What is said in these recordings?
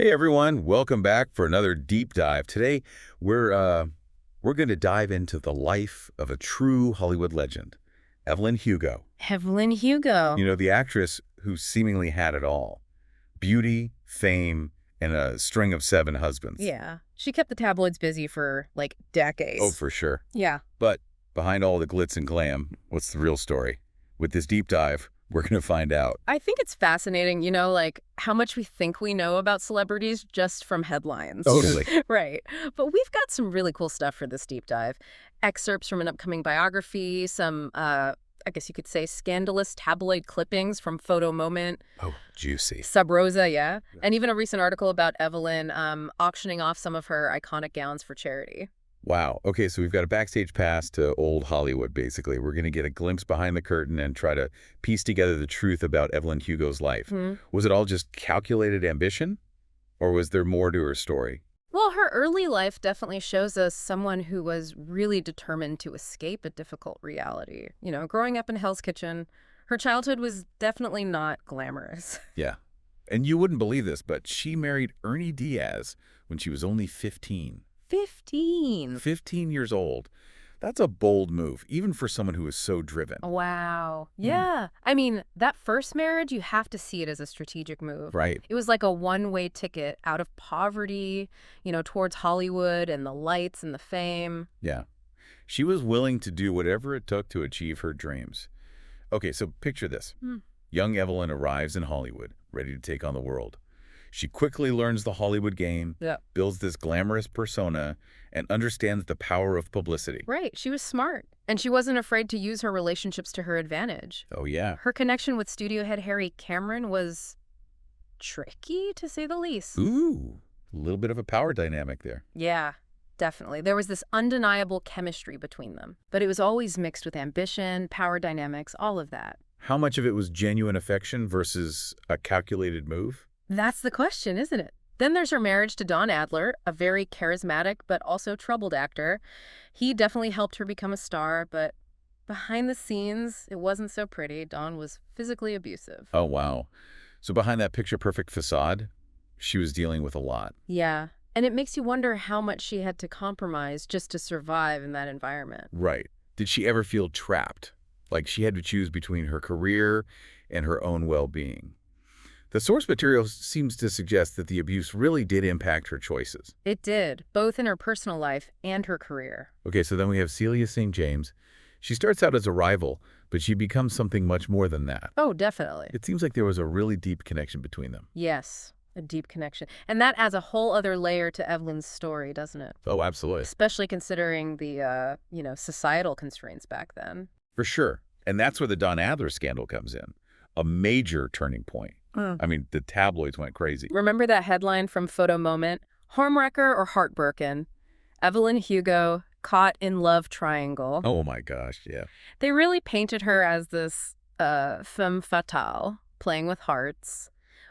Hey everyone, welcome back for another deep dive. Today we're going to dive into the life of a true Hollywood legend, Evelyn Hugo. Evelyn Hugo. You know, the actress who seemingly had it all. Beauty, fame, and a string of 7 husbands. Yeah. She kept the tabloids busy for, like, decades. Oh, for sure. Yeah. But behind all the glitz and glam, what's the real story? With this deep dive, we're going to find out. I think it's fascinating, like, how much we think we know about celebrities just from headlines. Totally. Right. But we've got some really cool stuff for this deep dive. Excerpts from an upcoming biography, some, I guess you could say, scandalous tabloid clippings from Photo Moment. Oh, juicy. Sub Rosa, yeah. And even a recent article about Evelyn auctioning off some of her iconic gowns for charity. Wow. Okay, so we've got a backstage pass to old Hollywood, basically. We're going to get a glimpse behind the curtain and try to piece together the truth about Evelyn Hugo's life. Was it all just calculated ambition? Or was there more to her story? Well, her early life definitely shows us someone who was really determined to escape a difficult reality. Growing up in Hell's Kitchen, her childhood was definitely not glamorous. Yeah. And you wouldn't believe this, but she married Ernie Diaz when she was only 15. 15. 15 years old. That's a bold move, even for someone who is so driven. Wow. Yeah. I mean, that first marriage, you have to see it as a strategic move. Right. It was like a one-way ticket out of poverty, towards Hollywood and the lights and the fame. Yeah. She was willing to do whatever it took to achieve her dreams. Okay, so picture this. Young Evelyn arrives in Hollywood, ready to take on the world. She quickly learns the Hollywood game, builds this glamorous persona, and understands the power of publicity. Right. She was smart. And she wasn't afraid to use her relationships to her advantage. Oh, yeah. Her connection with studio head Harry Cameron was tricky, to say the least. Ooh, a little bit of a power dynamic there. Yeah, definitely. There was this undeniable chemistry between them. But it was always mixed with ambition, power dynamics, all of that. How much of it was genuine affection versus a calculated move? That's the question, isn't it? Then there's her marriage to Don Adler, a very charismatic but also troubled actor. He definitely helped her become a star, but behind the scenes, it wasn't so pretty. Don was physically abusive. Oh, wow. So behind that picture-perfect facade, she was dealing with a lot. Yeah, and it makes you wonder how much she had to compromise just to survive in that environment. Right. Did she ever feel trapped? Like she had to choose between her career and her own well-being? The source material seems to suggest that the abuse really did impact her choices. It did, both in her personal life and her career. Okay, so then we have Celia St. James. She starts out as a rival, but she becomes something much more than that. Oh, definitely. It seems like there was a really deep connection between them. Yes, a deep connection. And that adds a whole other layer to Evelyn's story, doesn't it? Oh, absolutely. Especially considering the, societal constraints back then. For sure. And that's where the Don Adler scandal comes in. A major turning point. I mean, the tabloids went crazy. Remember that headline from Photo Moment? Homewrecker or heartbroken? Evelyn Hugo caught in love triangle. Oh my gosh, yeah. They really painted her as this femme fatale, playing with hearts.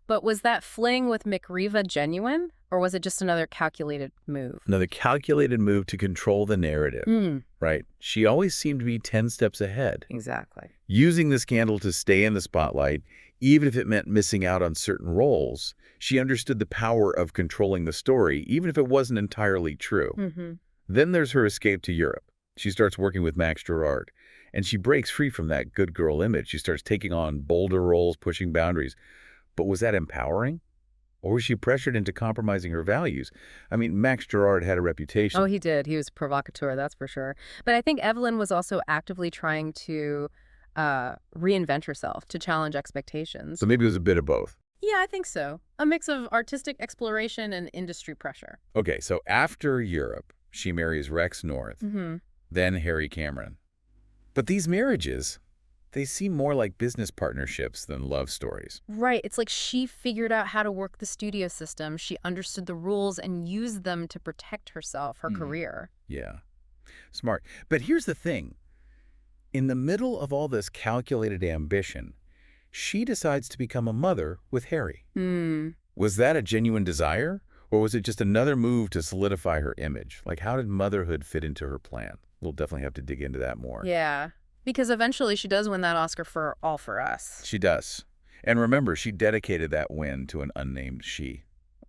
But was that fling with McRiva genuine? Or was it just another calculated move? Another calculated move to control the narrative, right? She always seemed to be 10 steps ahead. Exactly. Using the scandal to stay in the spotlight, even if it meant missing out on certain roles, she understood the power of controlling the story, even if it wasn't entirely true. Then there's her escape to Europe. She starts working with Max Gerard, and she breaks free from that good girl image. She starts taking on bolder roles, pushing boundaries. But was that empowering? Or was she pressured into compromising her values? I mean, Max Gerard had a reputation. Oh, he did. He was a provocateur, that's for sure. But I think Evelyn was also actively trying to reinvent herself, to challenge expectations. So maybe it was a bit of both. Yeah, I think so. A mix of artistic exploration and industry pressure. Okay, so after Europe, she marries Rex North, then Harry Cameron. But these marriages, they seem more like business partnerships than love stories. Right. It's like she figured out how to work the studio system. She understood the rules and used them to protect herself, her career. Yeah. Smart. But here's the thing. In the middle of all this calculated ambition, she decides to become a mother with Harry. Was that a genuine desire? Or was it just another move to solidify her image? Like, how did motherhood fit into her plan? We'll definitely have to dig into that more. Yeah. Because eventually she does win that Oscar for All for Us. She does. And remember, she dedicated that win to an unnamed she.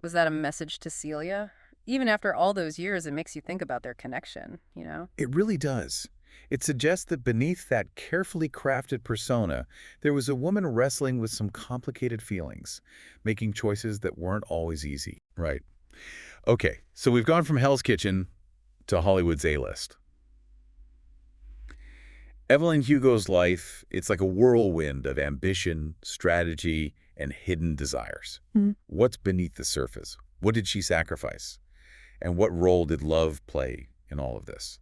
Was that a message to Celia? Even after all those years, it makes you think about their connection, you know? It really does. It suggests that beneath that carefully crafted persona, there was a woman wrestling with some complicated feelings, making choices that weren't always easy. Right. Okay, so we've gone from Hell's Kitchen to Hollywood's A-list. Evelyn Hugo's life, it's like a whirlwind of ambition, strategy, and hidden desires. What's beneath the surface? What did she sacrifice? And what role did love play in all of this?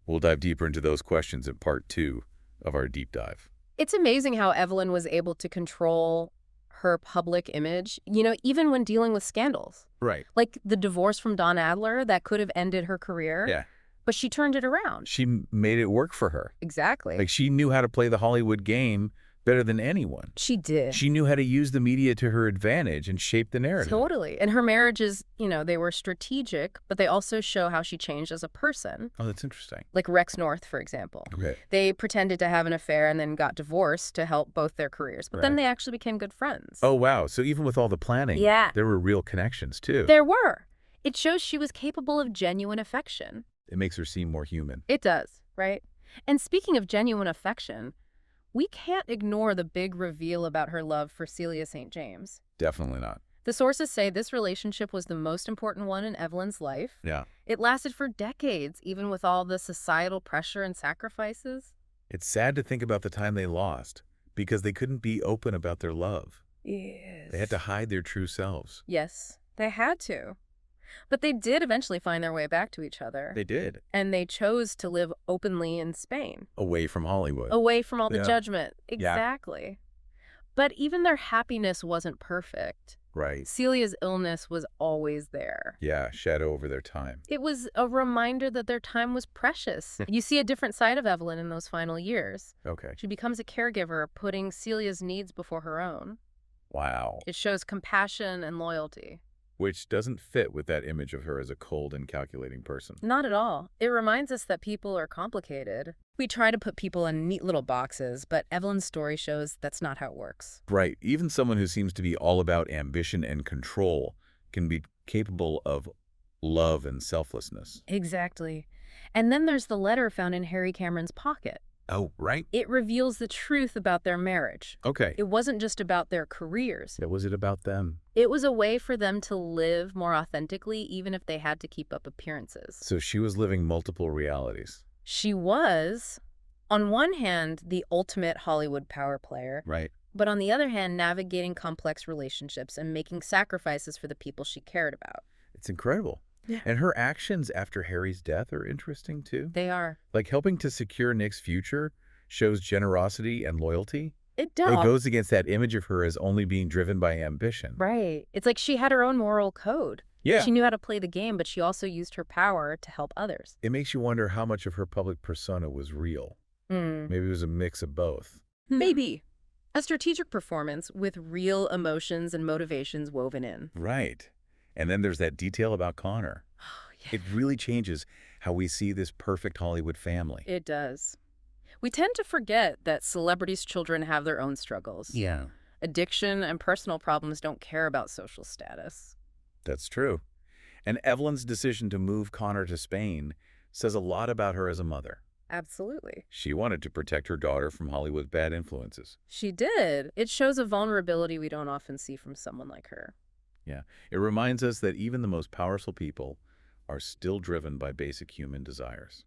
We'll dive deeper into those questions in part 2 of our deep dive. It's amazing how Evelyn was able to control her public image, you know, even when dealing with scandals. Right. Like the divorce from Don Adler that could have ended her career. Yeah. But she turned it around. She made it work for her. Exactly. Like, she knew how to play the Hollywood game better than anyone. She did. She knew how to use the media to her advantage and shape the narrative. Totally. And her marriages, you know, they were strategic, but they also show how she changed as a person. Oh, that's interesting. Like Rex North, for example. Okay. They pretended to have an affair and then got divorced to help both their careers. But then they actually became good friends. Oh, wow. So even with all the planning, there were real connections, too. There were. It shows she was capable of genuine affection. It makes her seem more human. It does, right? And speaking of genuine affection, we can't ignore the big reveal about her love for Celia St. James. Definitely not. The sources say this relationship was the most important one in Evelyn's life. Yeah. It lasted for decades, even with all the societal pressure and sacrifices. It's sad to think about the time they lost, because they couldn't be open about their love. Yes. They had to hide their true selves. Yes, they had to. But they did eventually find their way back to each other. They did. And they chose to live openly in Spain. Away from Hollywood. Away from all the judgment. Exactly. Yeah. But even their happiness wasn't perfect. Right. Celia's illness was always there. Yeah, shadow over their time. It was a reminder that their time was precious. You see a different side of Evelyn in those final years. Okay. She becomes a caregiver, putting Celia's needs before her own. Wow. It shows compassion and loyalty. Which doesn't fit with that image of her as a cold and calculating person. Not at all. It reminds us that people are complicated. We try to put people in neat little boxes, but Evelyn's story shows that's not how it works. Right. Even someone who seems to be all about ambition and control can be capable of love and selflessness. Exactly. And then there's the letter found in Harry Cameron's pocket. Oh, right. It reveals the truth about their marriage. Okay. It wasn't just about their careers. Was it about them? It was a way for them to live more authentically, even if they had to keep up appearances. So she was living multiple realities. She was, on one hand, the ultimate Hollywood power player. Right. But on the other hand, navigating complex relationships and making sacrifices for the people she cared about. It's incredible. Yeah. And her actions after Harry's death are interesting, too. They are. Like helping to secure Nick's future shows generosity and loyalty. It does. It goes against that image of her as only being driven by ambition. Right. It's like she had her own moral code. Yeah. She knew how to play the game, but she also used her power to help others. It makes you wonder how much of her public persona was real. Maybe it was a mix of both. Maybe. A strategic performance with real emotions and motivations woven in. Right. And then there's that detail about Connor. Oh, yeah. It really changes how we see this perfect Hollywood family. It does. We tend to forget that celebrities' children have their own struggles. Yeah. Addiction and personal problems don't care about social status. That's true. And Evelyn's decision to move Connor to Spain says a lot about her as a mother. Absolutely. She wanted to protect her daughter from Hollywood's bad influences. She did. It shows a vulnerability we don't often see from someone like her. Yeah. It reminds us that even the most powerful people are still driven by basic human desires.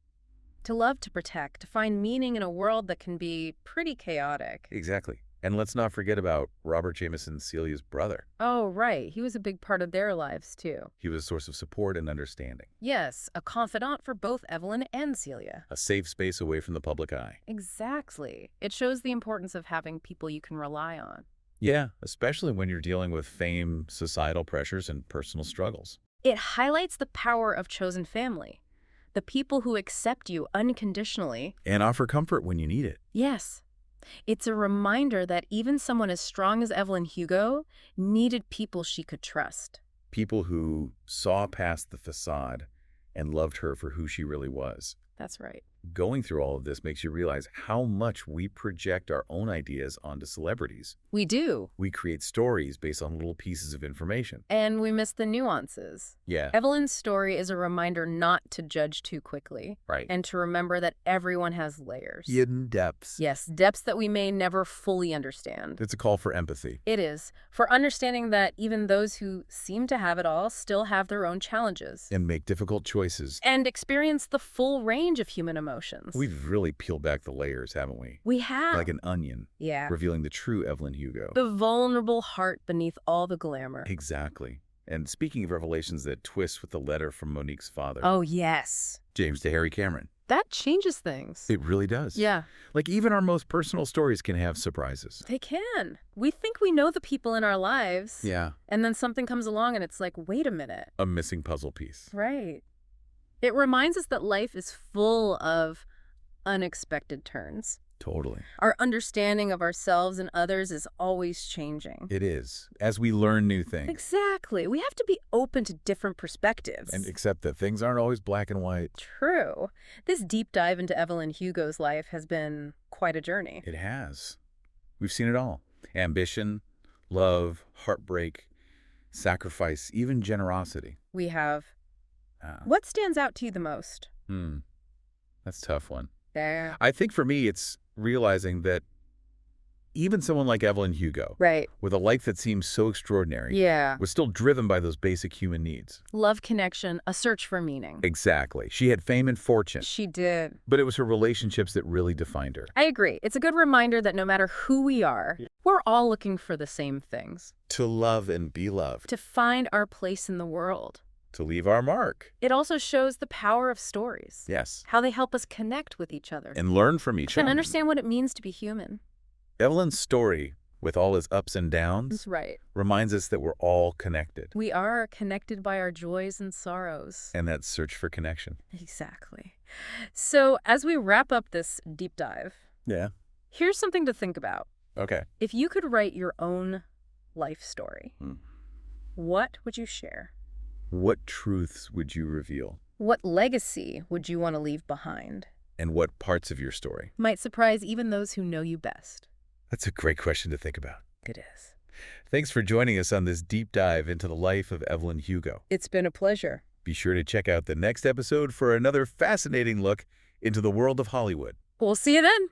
To love, to protect, to find meaning in a world that can be pretty chaotic. Exactly. And let's not forget about Robert Jameson, Celia's brother. Oh, right. He was a big part of their lives, too. He was a source of support and understanding. Yes, a confidant for both Evelyn and Celia. A safe space away from the public eye. Exactly. It shows the importance of having people you can rely on. Yeah, especially when you're dealing with fame, societal pressures, and personal struggles. It highlights the power of chosen family. The people who accept you unconditionally. And offer comfort when you need it. Yes. It's a reminder that even someone as strong as Evelyn Hugo needed people she could trust. People who saw past the facade and loved her for who she really was. That's right. Going through all of this makes you realize how much we project our own ideas onto celebrities. We do. We create stories based on little pieces of information. And we miss the nuances. Yeah. Evelyn's story is a reminder not to judge too quickly. Right. And to remember that everyone has layers. Hidden depths. Yes, depths that we may never fully understand. It's a call for empathy. It is. For understanding that even those who seem to have it all still have their own challenges. And make difficult choices. And experience the full range of human emotions. We've really peeled back the layers, haven't we? We have. Like an onion. Yeah. Revealing the true Evelyn Hugo. The vulnerable heart beneath all the glamour. Exactly. And speaking of revelations that twist with the letter from Monique's father. Oh, yes. James to Harry Cameron. That changes things. It really does. Yeah. Like even our most personal stories can have surprises. They can. We think we know the people in our lives. Yeah. And then something comes along and it's like, wait a minute. A missing puzzle piece. Right. It reminds us that life is full of unexpected turns. Totally. Our understanding of ourselves and others is always changing. It is. As we learn new things. Exactly. We have to be open to different perspectives. And accept that things aren't always black and white. True. This deep dive into Evelyn Hugo's life has been quite a journey. It has. We've seen it all. Ambition, love, heartbreak, sacrifice, even generosity. We have. What stands out to you the most? That's a tough one. There. I think for me, it's realizing that even someone like Evelyn Hugo, Right. with a life that seems so extraordinary, Yeah. was still driven by those basic human needs. Love, connection, a search for meaning. Exactly. She had fame and fortune, She did. but it was her relationships that really defined her. I agree. It's a good reminder that no matter who we are, we're all looking for the same things. To love and be loved. To find our place in the world. To leave our mark. It also shows the power of stories. Yes. How they help us connect with each other. And learn from each And other. understand what it means to be human. Evelyn's story, with all its ups and downs, That's right. reminds us that we're all connected. We are connected by our joys and sorrows. And that search for connection. Exactly. So as we wrap up this deep dive, Yeah. here's something to think about. Okay. If you could write your own life story, what would you share? What truths would you reveal? What legacy would you want to leave behind? And what parts of your story? Might surprise even those who know you best. That's a great question to think about. It is. Thanks for joining us on this deep dive into the life of Evelyn Hugo. It's been a pleasure. Be sure to check out the next episode for another fascinating look into the world of Hollywood. We'll see you then.